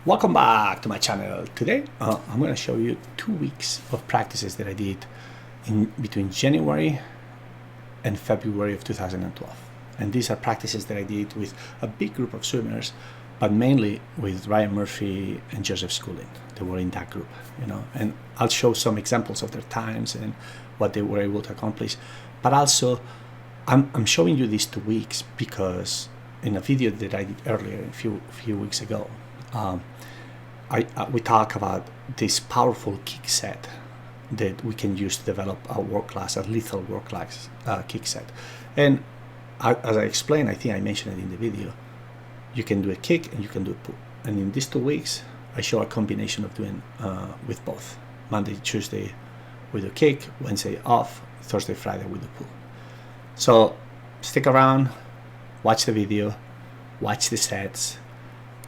Welcome back to my channel. Today I'm going to show you 2 weeks of practices that I did in between January and February of 2012. And these are practices that I did with a big group of swimmers, but mainly with Ryan Murphy and Joseph Schooling. They were in that group, and I'll show some examples of their times and what they were able to accomplish. But also I'm showing you these 2 weeks because in a video that I did earlier, a few weeks ago, we talk about this powerful kick set that we can use to develop a world-class, a lethal world-class kick set. And as I explained, I think I mentioned it in the video, you can do a kick and you can do a pull. And in these 2 weeks, I show a combination of doing with both. Monday, Tuesday, we do kick, Wednesday off, Thursday, Friday, we do pull. So stick around, watch the video, watch the sets,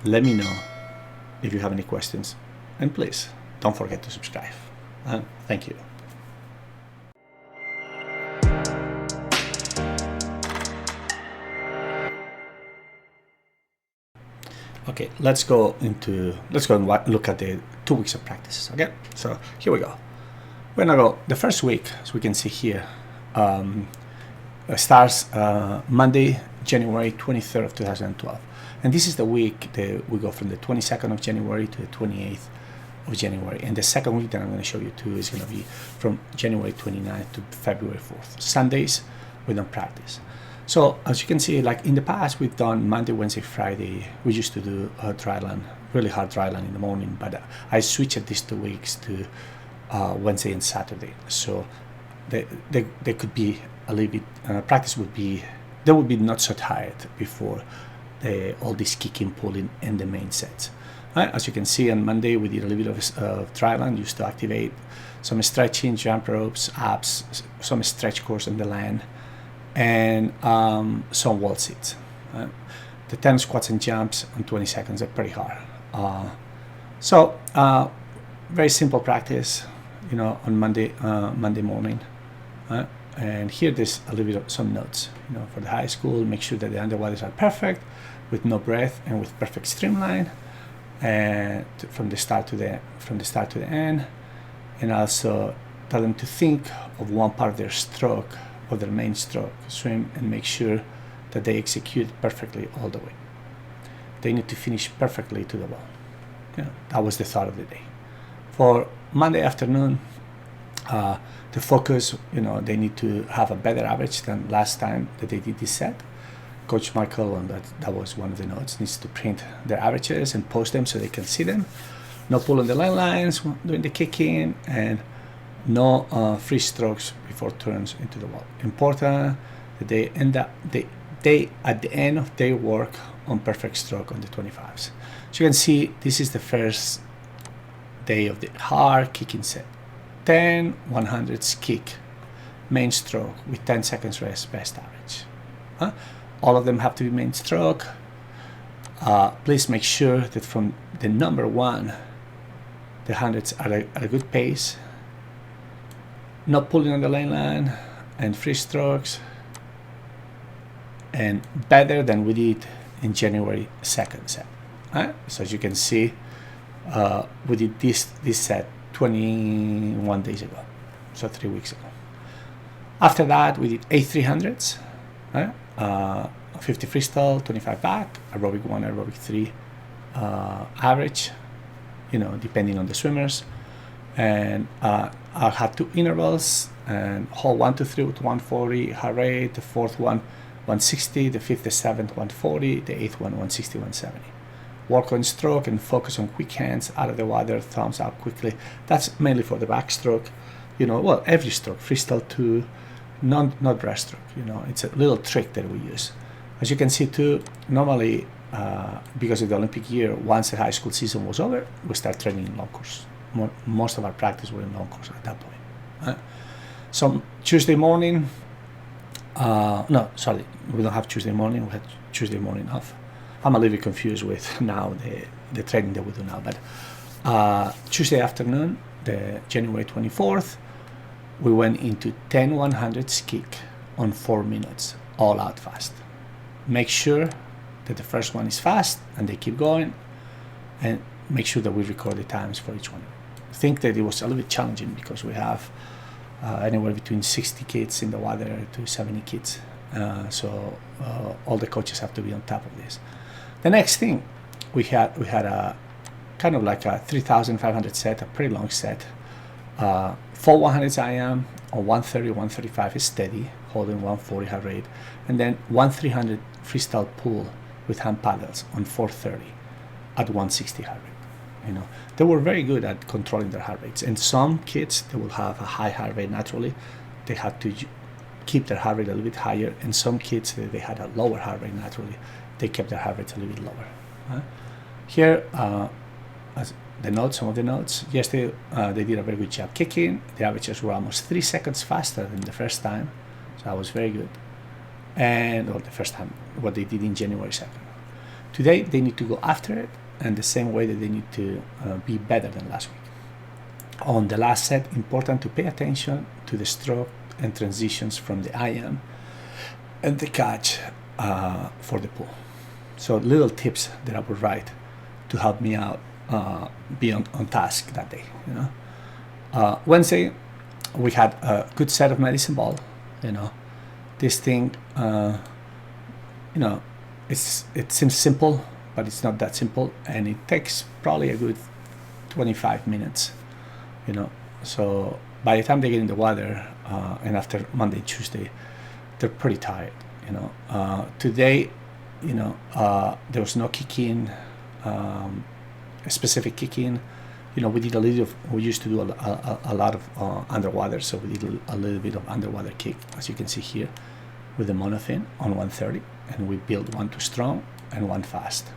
let me know if you have any questions, and please don't forget to subscribe. Thank you. Okay, let's go and look at the 2 weeks of practices. Okay, so here we go. We're gonna go the first week, as we can see here, starts Monday, January 23rd of 2012. And this is the week that we go from the 22nd of January to the 28th of January. And the second week that I'm going to show you too is going to be from January 29th to February 4th. Sundays, we don't practice. So as you can see, like in the past, we've done Monday, Wednesday, Friday. We used to do a dry land, really hard dry land in the morning, but I switched these 2 weeks to Wednesday and Saturday. So they could be a little bit, practice would be, they would be not so tired before all this kicking, pulling, and the main sets. As you can see, on Monday we did a little bit of dry land, used to activate some stretching, jump ropes, abs, some stretch course on the land, and some wall sits. The 10 squats and jumps on 20 seconds are pretty hard. Very simple practice, on Monday morning. And here there's a little bit of some notes, for the high school. Make sure that the underwaters are perfect, with no breath and with perfect streamline, and from the start to the end. And also tell them to think of one part of their stroke, of their main stroke, swim, and make sure that they execute perfectly all the way. They need to finish perfectly to the wall. That was the thought of the day. For Monday afternoon, the focus, they need to have a better average than last time that they did this set. Coach Michael, and that was one of the notes, needs to print their averages and post them so they can see them. No pull on the line lines during the kicking, and no free strokes before turns into the wall. Important that they at the end of their work on perfect stroke on the 25s. So you can see this is the first day of the hard kicking set. 10 100s kick, main stroke with 10 seconds rest, best average. All of them have to be main stroke. Please make sure that from the number 1, the 100s are at a good pace, not pulling on the lane line, and free strokes, and better than we did in January 2nd set. So as you can see, we did this set 21 days ago, so 3 weeks ago. After that, we did 8 300s, 50 freestyle, 25 back, aerobic 1, aerobic 3 average, depending on the swimmers. And I had 2 intervals, and hold 1 to 3 with 140 heart rate, the 4th one 160, the 5th, the 7th 140, the 8th one 160, 170. Work on stroke and focus on quick hands out of the water, thumbs up quickly. That's mainly for the backstroke. Every stroke, freestyle 2, not breaststroke. It's a little trick that we use. As you can see too, normally because of the Olympic year, once the high school season was over, we start training in long course. Most of our practice were in long course at that point. So Tuesday morning, we don't have Tuesday morning. We had Tuesday morning off. I'm a little bit confused with now the training that we do now, but Tuesday afternoon, the January 24th, we went into 10 100s kick on 4 minutes, all out fast. Make sure that the first one is fast and they keep going, and make sure that we record the times for each one. I think that it was a little bit challenging because we have anywhere between 60 kids in the water to 70 kids. So all the coaches have to be on top of this. The next thing, we had a kind of like a 3,500 set, a pretty long set. 4 100s IM on 130, 135 is steady, holding 140 heart rate, and then 1 300 freestyle pull with hand paddles on 430 at 160 heart rate. You know, they were very good at controlling their heart rates. And some kids, they will have a high heart rate naturally. They have to keep their heart rate a little bit higher. And some kids, they had a lower heart rate naturally. They kept their heart rate a little bit lower. Here, as the notes, some of the notes. Yesterday, they did a very good job kicking. The averages were almost 3 seconds faster than the first time. So that was very good. And, well, the first time, what they did in January 2nd. Today, they need to go after it, and the same way that they need to be better than last week. On the last set, important to pay attention to the stroke and transitions from the IM and the catch for the pull. So little tips that I would write to help me out be on task that day. You know, Wednesday we had a good set of medicine ball. You know, this thing, you know, it seems simple, but it's not that simple, and it takes probably a good 25 minutes. You know, so by the time they get in the water, and after Monday, Tuesday, they're pretty tired. You know, today, you know, there was no kicking, specific kicking. You know, we did a little of, we used to do a lot of underwater, so we did a little bit of underwater kick, as you can see here, with the monofin on 130, and we built one too strong and one fast.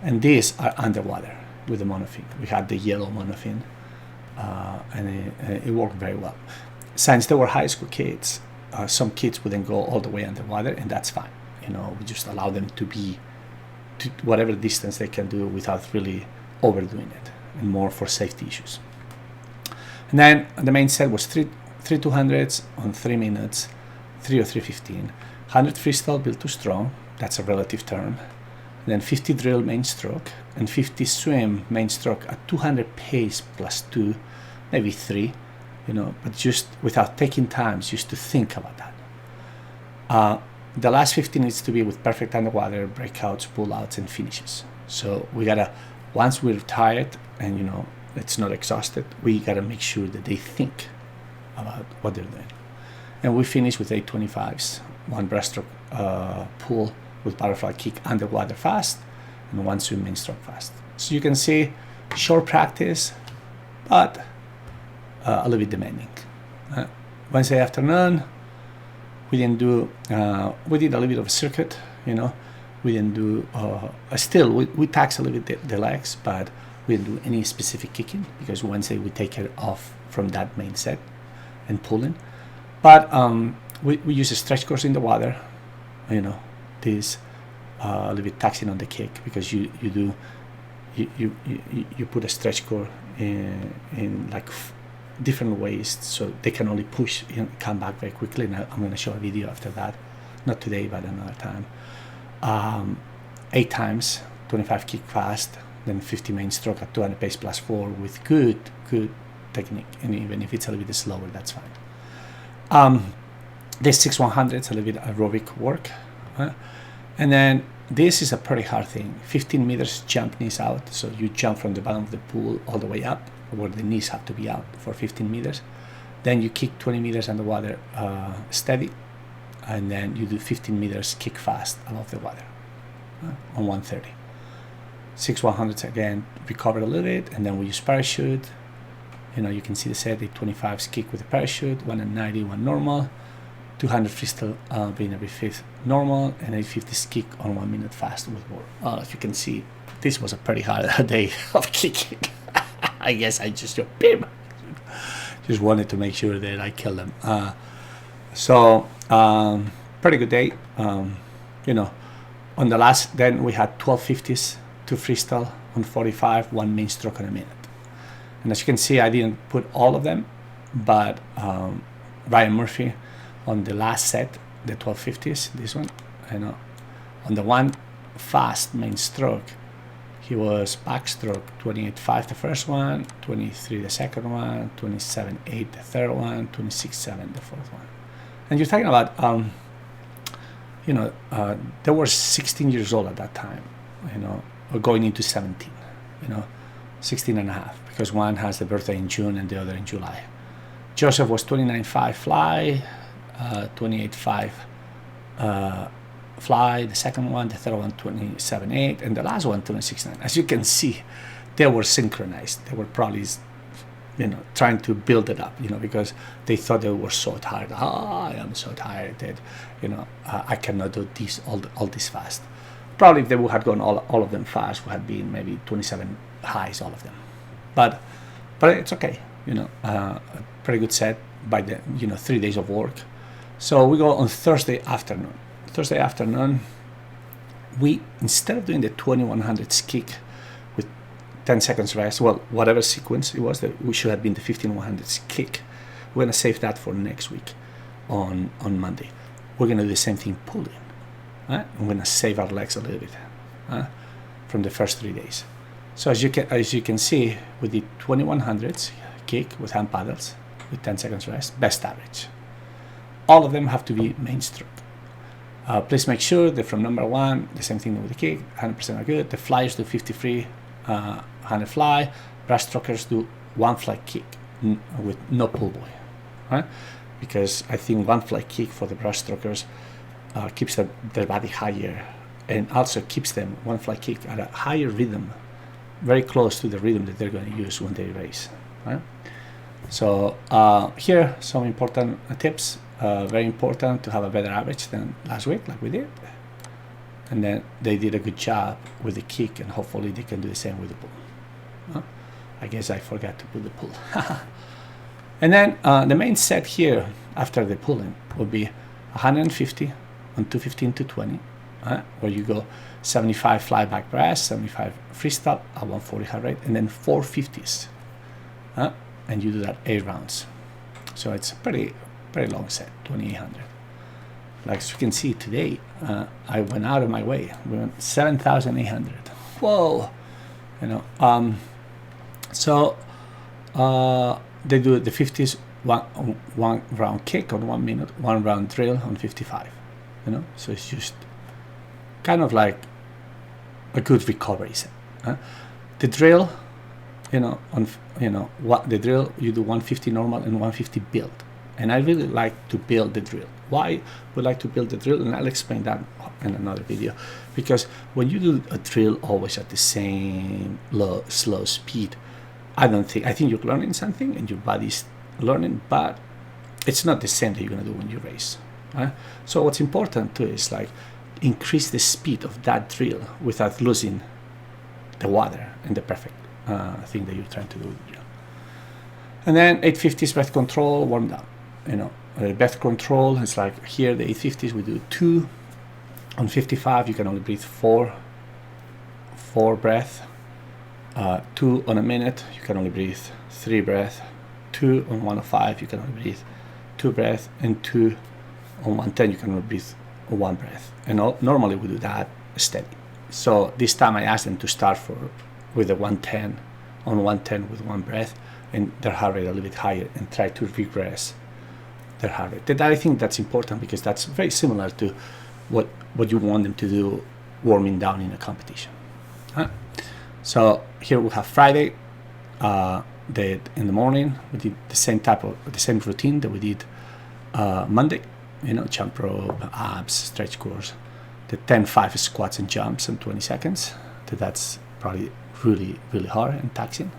And these are underwater with the monofin. We had the yellow monofin, and it worked very well. Since they were high school kids, some kids wouldn't go all the way underwater, and that's fine. You know, we just allow them to be to whatever distance they can do without really overdoing it, and more for safety issues. And then the main set was three 200s on 3 minutes, 3 or 3:15. 100 freestyle built too strong, that's a relative term. Then 50 drill main stroke and 50 swim main stroke at 200 pace plus 2, maybe 3, you know, but just without taking time, just to think about that. The last 50 needs to be with perfect underwater, breakouts, pullouts, and finishes. So we gotta, once we're tired and, you know, it's not exhausted, we gotta make sure that they think about what they're doing. And we finish with 825s, 1 breaststroke pull with butterfly kick underwater fast, and 1 swim main stroke fast. So you can see short practice, but a little bit demanding. Wednesday afternoon, we didn't do, we did a little bit of a circuit, you know. We didn't do, still, we taxed a little bit the legs, but we didn't do any specific kicking because Wednesday we take it off from that main set and pulling. But we use a stretch course in the water, you know, this a little bit taxing on the kick because you put a stretch core in like different ways, so they can only push and come back very quickly. And I'm going to show a video after that, not today but another time. 8 times 25 kick fast, then 50 main stroke at 200 pace plus 4 with good technique, and even if it's a little bit slower, that's fine. This 6 100s, a little bit aerobic work, and then this is a pretty hard thing. 15 meters jump knees out, so you jump from the bottom of the pool all the way up, where the knees have to be out for 15 meters. Then you kick 20 meters underwater steady, and then you do 15 meters kick fast above the water on 130. 6 100s again, recover a little bit, and then we use parachute. You know, you can see the set, 825s kick with a parachute, 1 at 90, 1 normal, 200 freestyle being every 5th normal, and 850s kick on 1 minute fast with more. As you can see, this was a pretty hard day of kicking. I guess I just wanted to make sure that I kill them. Pretty good day. You know, on the last, then we had 1250s to freestyle on 45, 1 main stroke in a minute. And as you can see, I didn't put all of them, but Ryan Murphy on the last set, the 1250s, this one, you know, on the 1 fast main stroke, he was backstroke 28.5 the first one, 23 the second one, 27.8 the third one, 26.7 the fourth one. And you're talking about, they were 16 years old at that time, or going into 17, 16 and a half, because one has the birthday in June and the other in July. Joseph was 29.5 fly, 28.5 fly, the second one, the third one 27.8, and the last one 26.9. As you can see, they were synchronized. They were probably, trying to build it up, because they thought they were so tired. I am so tired that, I cannot do this all this fast. Probably if they would have gone all of them fast, would have been maybe 27 highs, all of them. But it's okay, a pretty good set by the 3 days of work. So we go on Thursday afternoon. Thursday afternoon, we, instead of doing the 2100s kick with 10 seconds rest, well, whatever sequence it was, that we should have been the 15100s kick. We're gonna save that for next week on Monday. We're gonna do the same thing pulling. Right? I'm gonna save our legs a little bit from the first 3 days. So as you can see, we did 2100s kick with hand paddles with 10 seconds rest, best average. All of them have to be main stroke. Please make sure that from number one, the same thing with the kick, 100% are good. The flyers do 53 100 fly. Breaststrokers do one fly kick with no pull buoy, right? Because I think one fly kick for the breaststrokers keeps their body higher, and also keeps them, one fly kick, at a higher rhythm, very close to the rhythm that they're going to use when they race, right? So here, some important tips. Very important to have a better average than last week, like we did. And then they did a good job with the kick, and hopefully they can do the same with the pull. I guess I forgot to put the pull. And then the main set here after the pulling will be 150 on 215 to 20, where you go 75 fly back breast, 75 freestyle at 140 heart rate, and then 450s. And you do that 8 rounds. So it's a pretty long set, 2800. Like as you can see today, I went out of my way. We went 7,800. Whoa, So they do the 50s, one round kick on 1 minute, 1 round drill on 55. So it's just kind of like a good recovery set. The drill, what the drill, you do 150 normal and 150 build. And I really like to build the drill. Why we like to build the drill? And I'll explain that in another video. Because when you do a drill always at the same slow speed, I think you're learning something and your body's learning, but it's not the same that you're gonna do when you race. Right? So what's important too is like increase the speed of that drill without losing the water and the perfect thing that you're trying to do with the drill. And then 850s breath control, warm down. Breath control is like here, the 850s, we do 2. On 55, you can only breathe 4 breath. 2 on a minute, you can only breathe 3 breath. 2 on 105, you can only breathe 2 breath. And 2 on 110, you can only breathe 1 breath. And normally we do that steady. So this time I asked them to start with the 110, on 110 with 1 breath, and their heart rate a little bit higher, and try to regress their heart rate. That I think that's important, because that's very similar to what you want them to do warming down in a competition. So here we have Friday. That in the morning we did the same routine that we did Monday. Jump rope, abs, stretch course, the 10-5 squats and jumps in 20 seconds. That's probably really, really hard and taxing.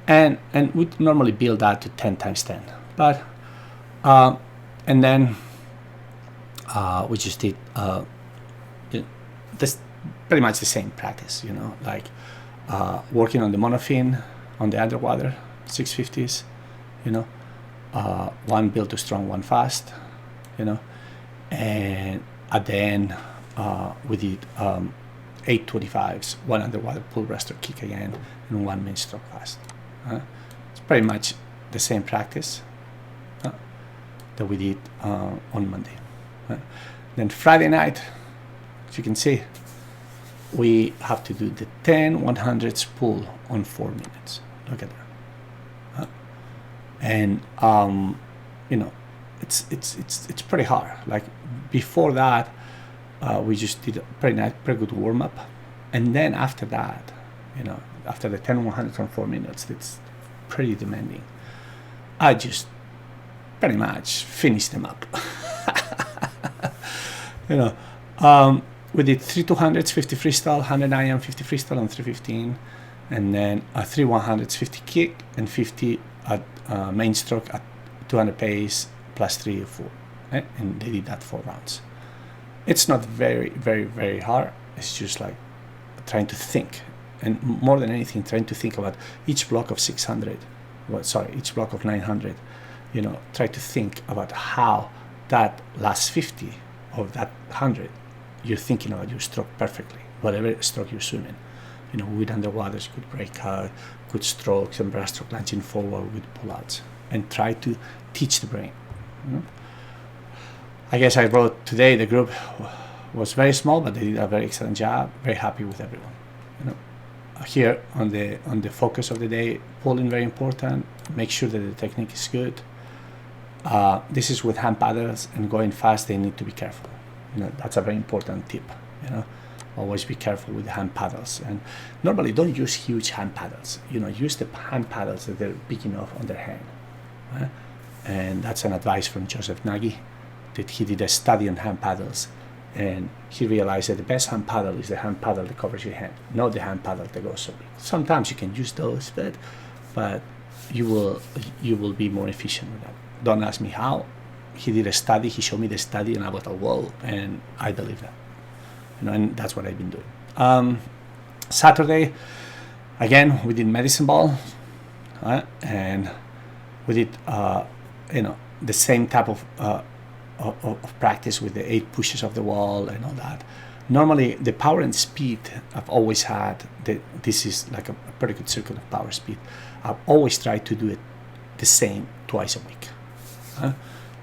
And we normally build that to 10 times 10. But and then we just did this pretty much the same practice, like working on the monofin on the underwater 650s, one build to strong, one fast, and at the end we did 825s, one underwater pull rest or kick again, and one main stroke fast. It's pretty much the same practice that we did on Monday. Then Friday night, as you can see, we have to do the 10 100s pull on 4 minutes. Look at that. And you know, it's pretty hard. Like before that, we just did a pretty good warm up, and then after that, you know, after the 10 100s on 4 minutes, it's pretty demanding. I just pretty much finished them up. You know, we did 3 200s 50 freestyle, 100 IM 50 freestyle on 315, and then 3 100s 50 kick and 50 at main stroke at 200 pace plus 3 or 4, right? And they did that 4 rounds. It's not very hard. It's just like trying to think, and more than anything, trying to think about each block of 600. Well, sorry, each block of 900. You know, try to think about how that last 50 of that 100, you're thinking about your stroke perfectly, whatever stroke you're swimming. You know, with underwaters, good breakout, good strokes, and breaststroke lunging forward with pullouts, and try to teach the brain. You know? I guess I wrote today the group was very small, but they did a very excellent job. Very happy with everyone. You know, here on the focus of the day, pulling very important. Make sure that the technique is good. This is with hand paddles, and going fast, they need to be careful. You know, that's a very important tip. You know, always be careful with the hand paddles, and normally don't use huge hand paddles. You know, use the hand paddles that they're big enough on their hand. Right? And that's an advice from Joseph Nagy, that he did a study on hand paddles, and he realized that the best hand paddle is the hand paddle that covers your hand, not the hand paddle that goes so big. Sometimes you can use those, but you will be more efficient with that. Don't ask me how. He did a study. He showed me the study, and I was like, whoa, and I believe that. You know, and that's what I've been doing. Saturday, again, we did medicine ball, and we did, you know, the same type of practice with the 8 pushes of the wall and all that. Normally, the power and speed I've always had, this is like a pretty good circle of power speed. I've always tried to do it the same twice a week.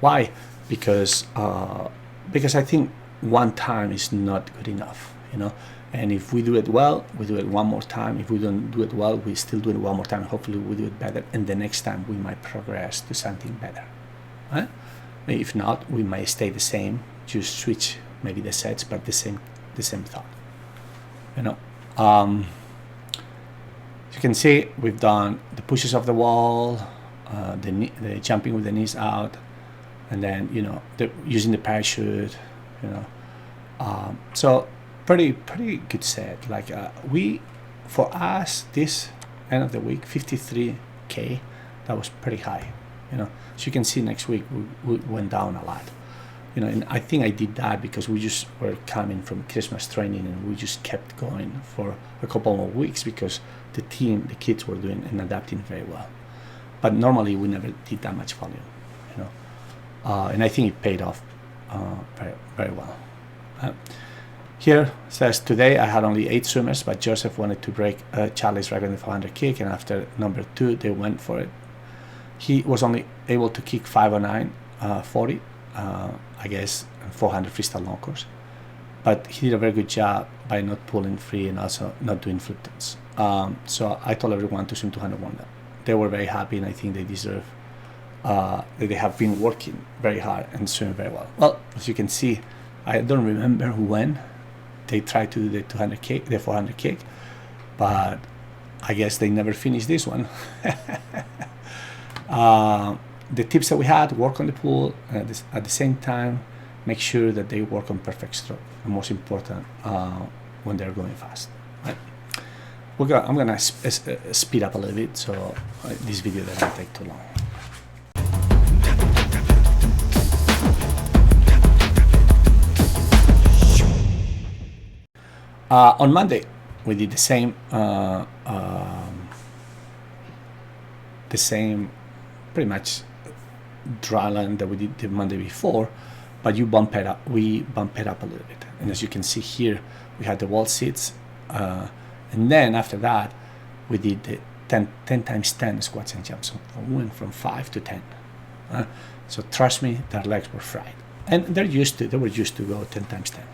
Why? Because I think one time is not good enough, you know. And if we do it well, we do it one more time. If we don't do it well, we still do it one more time. Hopefully, we do it better, and the next time we might progress to something better. Right? If not, we might stay the same. Just switch maybe the sets, but the same thought. You know. As you can see, we've done the pushes of the wall, the jumping with the knees out, and then, you know, using the parachute. You know, so pretty good set. Like for us, this end of the week, 53K, that was pretty high. You know, so you can see next week we went down a lot. You know, and I think I did that because we just were coming from Christmas training, and we just kept going for a couple more weeks because the kids were doing and adapting very well. But normally we never did that much volume, you know, and I think it paid off very well. Here says today I had only 8 swimmers, but Joseph wanted to break Charlie's record in the 400 kick, and after number 2 they went for it. He was only able to kick 509 40, I guess, 400 freestyle long course, but he did a very good job by not pulling free and also not doing flip turns. So I told everyone to swim 200 warm up. They were very happy, and I think they deserve that they have been working very hard and swimming very well. Well, as you can see, I don't remember when they tried to do the 200 kick, the 400 kick, but I guess they never finished this one. The tips that we had: work on the pool at the same time, make sure that they work on perfect stroke, the most important when they're going fast. Right? I'm gonna speed up a little bit, so this video doesn't take too long. On Monday, we did the same pretty much dry line that we did the Monday before, but we bump it up a little bit. And as you can see here, we had the wall sits, and then after that, we did the 10 times 10 squats and jumps. So we went from 5 to 10. So trust me, their legs were fried, and they were used to go 10 times 10.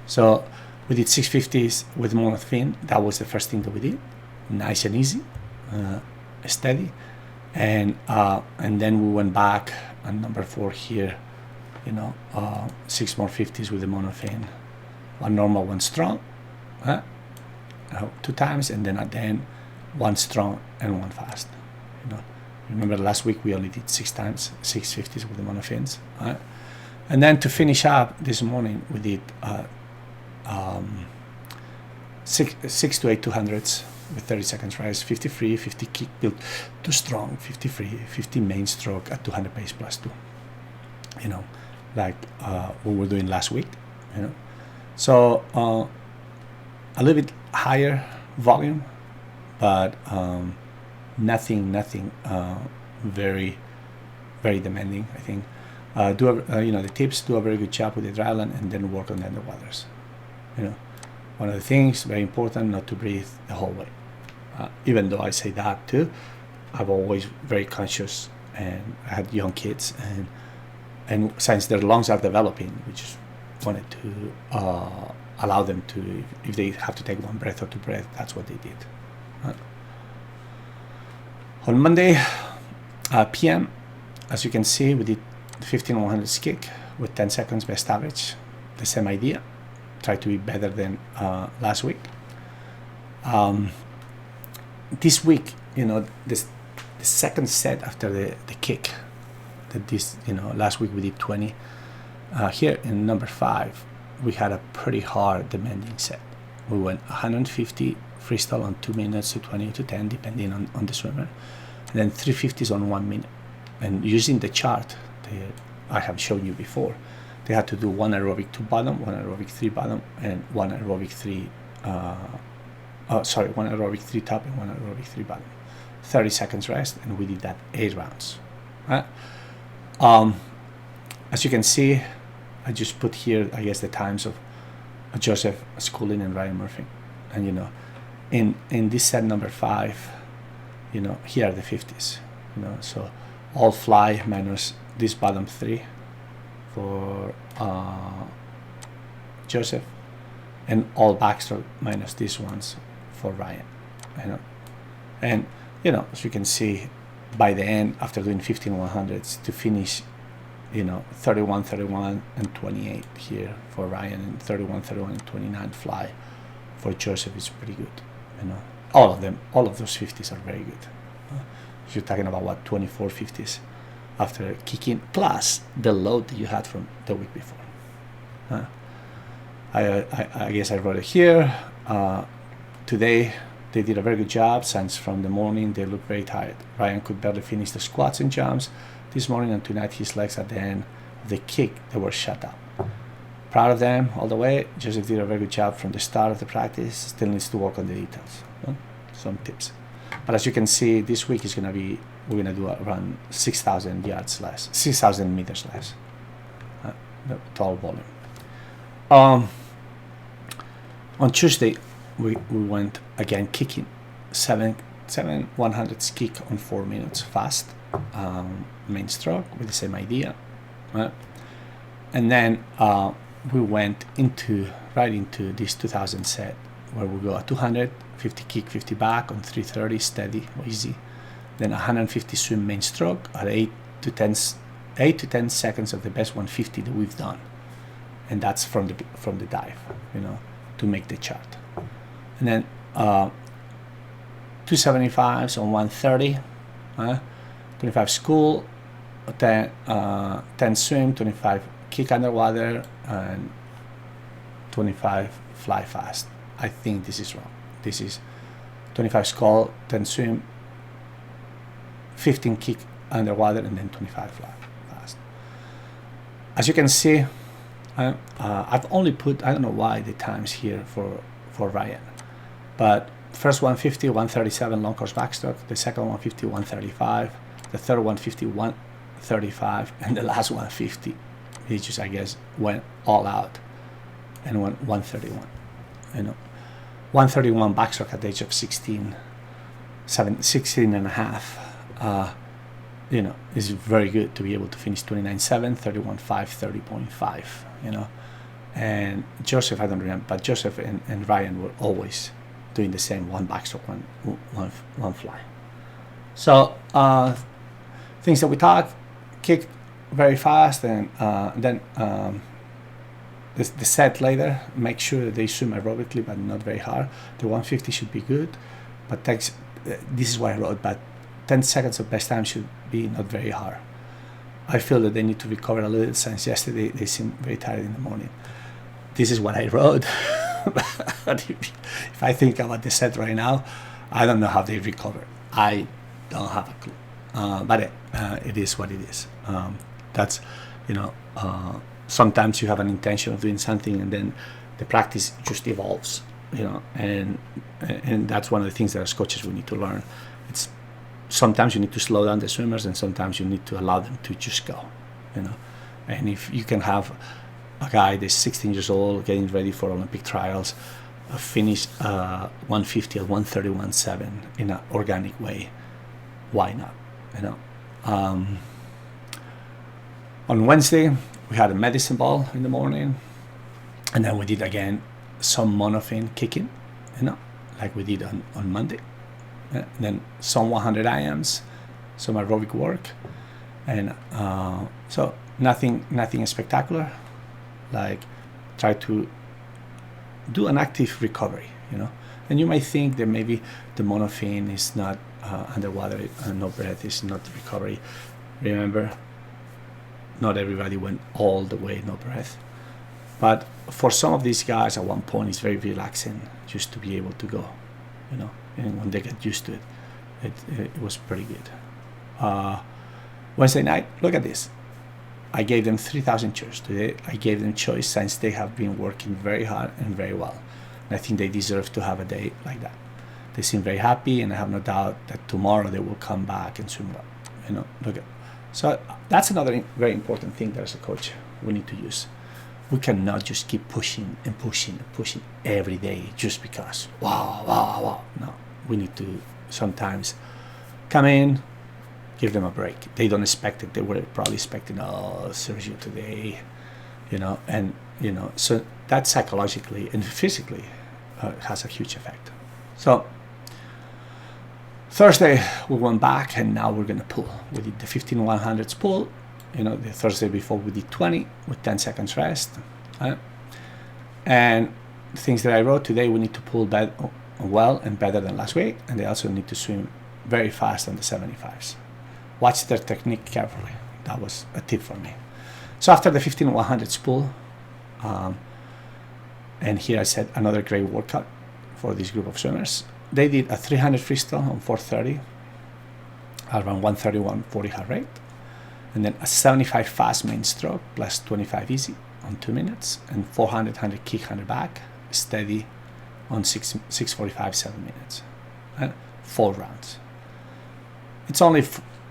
So We did 650s with monofin. That was the first thing that we did. Nice and easy, steady. And then we went back on number 4 here, 6 more 50s with the monofin. One normal, one strong, 2 times, and then at the end, one strong and one fast. Remember last week we only did 6 times, 6 50s with the monofins. And then to finish up this morning, we did 6 to 8 200s with 30 seconds rest, 50 free, 50 kick build, 2 strong, 50 free, 50 main stroke at 200 pace plus 2. Like what we were doing last week. So a little bit higher volume, but nothing very, very demanding. I think the tips: do a very good job with the dry land, and then work on the underwaters. One of the things very important, not to breathe the whole way. Even though I say that too, I'm always very conscious, and I had young kids, and since their lungs are developing, we just wanted to allow them to, if they have to take 1 breath or 2 breaths, that's what they did. On Monday PM, as you can see, we did 15-100 kick with 10 seconds best average. The same idea. Try to be better than last week. This week, the second set after the kick, last week we did 20. Here in number 5, we had a pretty hard demanding set. We went 150 freestyle on 2 minutes to 20 to 10, depending on the swimmer, and then 350s on 1 minute. And using the chart I have shown you before, they had to do 1 aerobic 2 bottom, 1 aerobic 3 bottom, and 1 aerobic 3 1 aerobic 3 top and 1 aerobic 3 bottom. 30 seconds rest, and we did that 8 rounds. As you can see, I just put here, I guess, the times of Joseph Schooling and Ryan Murphy. And in this set number 5, here are the 50s. So all fly minus this bottom 3 for Joseph, and all backstroke minus these ones for Ryan. And as you can see, by the end, after doing 15-100s, to finish 31-31 and 28 here for Ryan, and 31-31 and 29 fly for Joseph is pretty good. All of those 50s are very good. You're talking about 24 50s after kicking, plus the load that you had from the week before. I guess I wrote it here. Today they did a very good job, since from the morning they looked very tired. Ryan could barely finish the squats and jumps this morning, and tonight his legs at the end of the kick, they were shut up. Proud of them all the way. Joseph did a very good job from the start of the practice. Still needs to work on the details. Some tips. But as you can see, this week is we're gonna do around 6,000 yards less, 6,000 meters less. The total volume. On Tuesday, we went again kicking 7 100s kick on 4 minutes fast, main stroke with the same idea, and then we went right into this 2000 set, where we go at 200, 50 kick, 50 back on 330, steady, easy, then 150 swim main stroke at 8 to 10 seconds of the best 150 that we've done, and that's from the dive, to make the chart. And then 275s on 130, 25 school, 10 swim, 25 kick underwater, and 25 fly fast. I think this is wrong. This is 25 skull, 10 swim, 15 kick underwater, and then 25 fly fast. As you can see, I've only put, I don't know why, the times here for Ryan, but first 150, 137 long course backstroke, the second 150, 135, the third 150, 135, and the last 150, he just, I guess, went all out and went 131. 131 backstroke at the age of 16 and a half, is very good to be able to finish 29.7, 31.5, 30.5, And Joseph, I don't remember, but Joseph and Ryan were always doing the same, one backstroke, one fly. So things that we taught: kick very fast, and then the set later, make sure that they swim aerobically but not very hard. The 150 should be good, but this is what I wrote, but 10 seconds of best time should be not very hard. I feel that they need to recover a little since yesterday they seem very tired in the morning. This is what I wrote. But if I think about the set right now, I don't know how they recover. I don't have a clue. But it is what it is. That's, sometimes you have an intention of doing something and then the practice just evolves, and that's one of the things that as coaches we need to learn. It's sometimes you need to slow down the swimmers, and sometimes you need to allow them to just go, and if you can have a guy that's 16 years old getting ready for Olympic trials finish 150 at 131.7 in an organic way, why not? On Wednesday we had a medicine ball in the morning, and then we did again some monofin kicking, like we did on Monday. And then some 100 IMs, some aerobic work, and so nothing spectacular. Like, try to do an active recovery, And you might think that maybe the monofin is not underwater, no breath is not recovery. Remember, not everybody went all the way no breath, but for some of these guys at one point it's very relaxing just to be able to go, and when they get used to it, it was pretty good. Wednesday night, look at this. I gave them 3,000 cheers today. I gave them choice since they have been working very hard and very well. And I think they deserve to have a day like that. They seem very happy, and I have no doubt that tomorrow they will come back and swim well. Look at. So that's another very important thing that as a coach we need to use. We cannot just keep pushing and pushing and pushing every day just because. Wow. No, we need to sometimes come in, give them a break. They don't expect it. They were probably expecting, Sergio today, so that psychologically and physically has a huge effect. So Thursday we went back, and now we're gonna pull. We did the 15-100s pull. The Thursday before we did 20 with 10 seconds rest. And the things that I wrote today, we need to pull well and better than last week, and they also need to swim very fast on the 75s. Watch their technique carefully. That was a tip for me. So after the 15-100s pull, and here I said another great workout for this group of swimmers. They did a 300 freestyle on 4:30, around 131.40 heart rate, and then a 75 fast main stroke plus 25 easy on 2 minutes, and 400 kick 100 back steady on 6:45 7 minutes, 4 rounds. It's only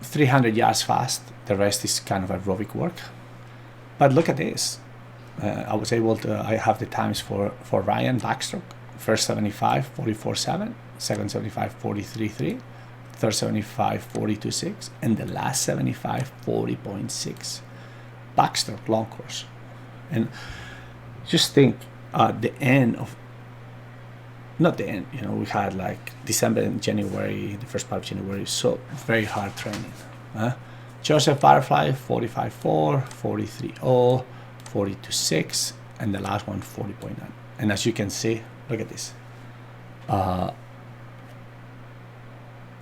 300 yards fast. The rest is kind of aerobic work. But look at this. I have the times for Ryan backstroke. First 75, 44.7, second 75, 43.3, third 75, 42.6, and the last 75, 40.6. Backstroke, long course. And just think, the end of, not the end, we had like December and January, the first part of January, so very hard training. Joseph Butterfly, 45.4, 43.0, 42.6, and the last one, 40.9. And as you can see, look at this.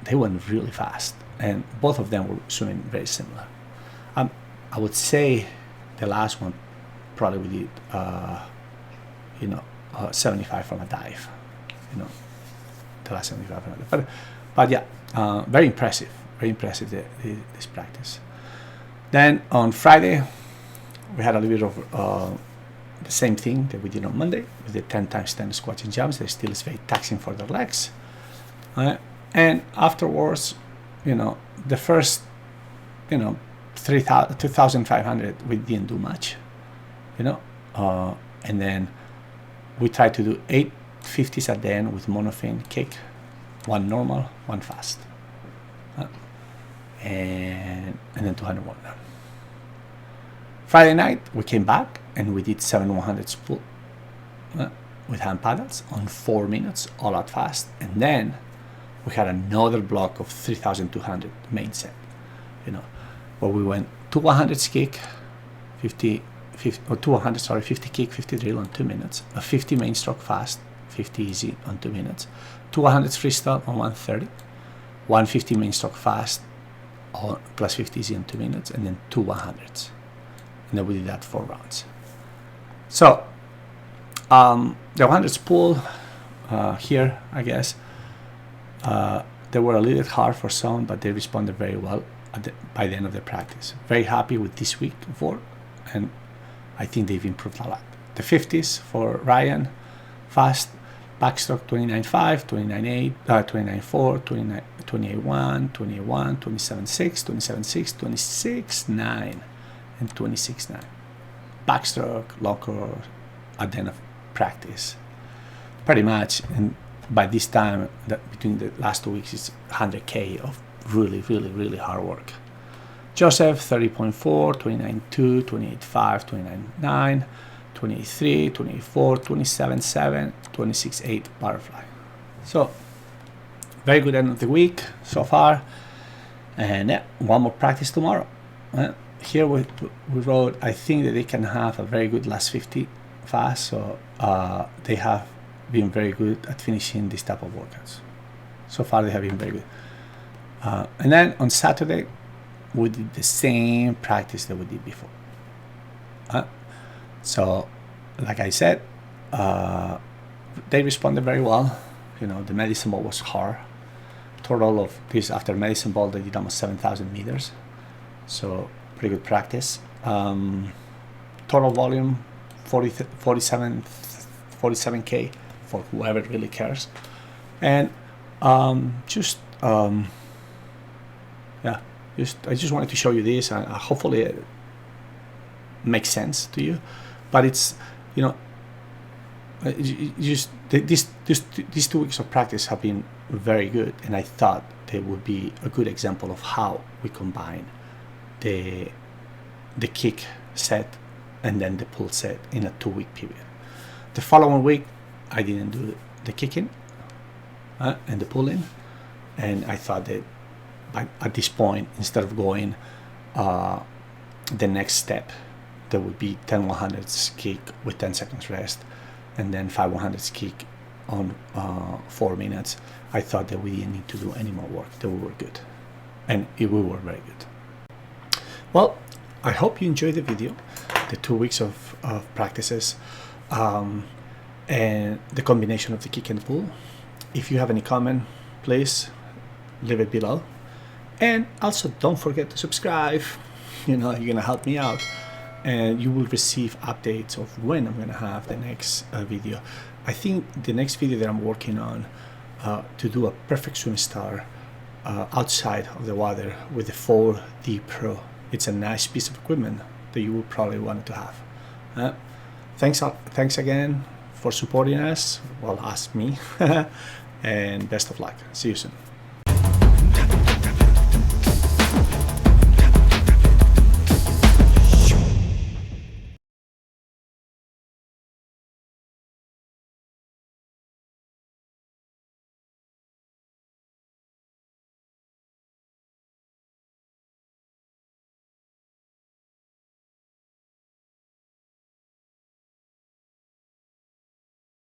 They went really fast, and both of them were swimming very similar. I would say the last one probably we did, 75 from a dive. The last 75 from a dive. But yeah, very impressive. Very impressive, this practice. Then on Friday, we had a little bit of the same thing that we did on Monday with the 10 times 10 squats and jumps. They still is very taxing for their legs. And afterwards, the first, 2,500, we didn't do much, and then we tried to do 8 50s at the end with monofin kick, 1 normal, 1 fast. And then 201 down. Friday night we came back and we did 7/100 spool with hand paddles on 4 minutes, all out fast. And then we had another block of 3,200 main set, where we went 2 100s kick, 50 kick, 50 drill on 2 minutes, a 50 main stroke fast, 50 easy on 2 minutes, 2 100s freestyle on 130, 150 main stroke fast plus 50 easy on 2 minutes, and then 2 100s. And then we did that 4 rounds. So the 100 spool here, I guess, they were a little hard for some, but they responded very well by the end of the practice. Very happy with this week 4, and I think they've improved a lot. The 50s for Ryan, fast, backstroke 29.5, 29.8, 29.4, 28.1, 28.1, 27.6, 27.6, 26.9, and 26.9. Backstroke, locker, at the end of practice. Pretty much, and by this time, between the last 2 weeks, it's 100K of really, really, really hard work. Joseph, 30.4, 29.2, 28.5, 29.9, 28.3, 28.4, 27.7, 26.8 butterfly. So, very good end of the week so far. And yeah, one more practice tomorrow. Here we wrote, I think that they can have a very good last 50 fast. So they have been very good at finishing this type of workouts. So far they have been very good. And then on Saturday, we did the same practice that we did before. So, like I said, they responded very well. The medicine ball was hard. Total of this, after medicine ball, they did almost 7,000 meters. So, pretty good practice. Total volume, 47K for whoever really cares. And I just wanted to show you this, and hopefully it makes sense to you. But it's, these 2 weeks of practice have been very good, and I thought they would be a good example of how we combine the kick set and then the pull set in a 2-week period. The following week, I didn't do the kicking and the pulling, and I thought that at this point, instead of going the next step, there would be 10 100s kick with 10 seconds rest, and then 5 100s kick on 4 minutes. I thought that we didn't need to do any more work, that we were good. And we were very good. Well, I hope you enjoyed the video, the 2 weeks of practices, and the combination of the kick and the pull. If you have any comment, please leave it below. And also don't forget to subscribe. You're gonna help me out, and you will receive updates of when I'm gonna have the next video. I think the next video that I'm working on to do a perfect swim star outside of the water with the 4D Pro. It's a nice piece of equipment that you will probably want to have. Thanks again for supporting us. Well, ask me. And best of luck. See you soon.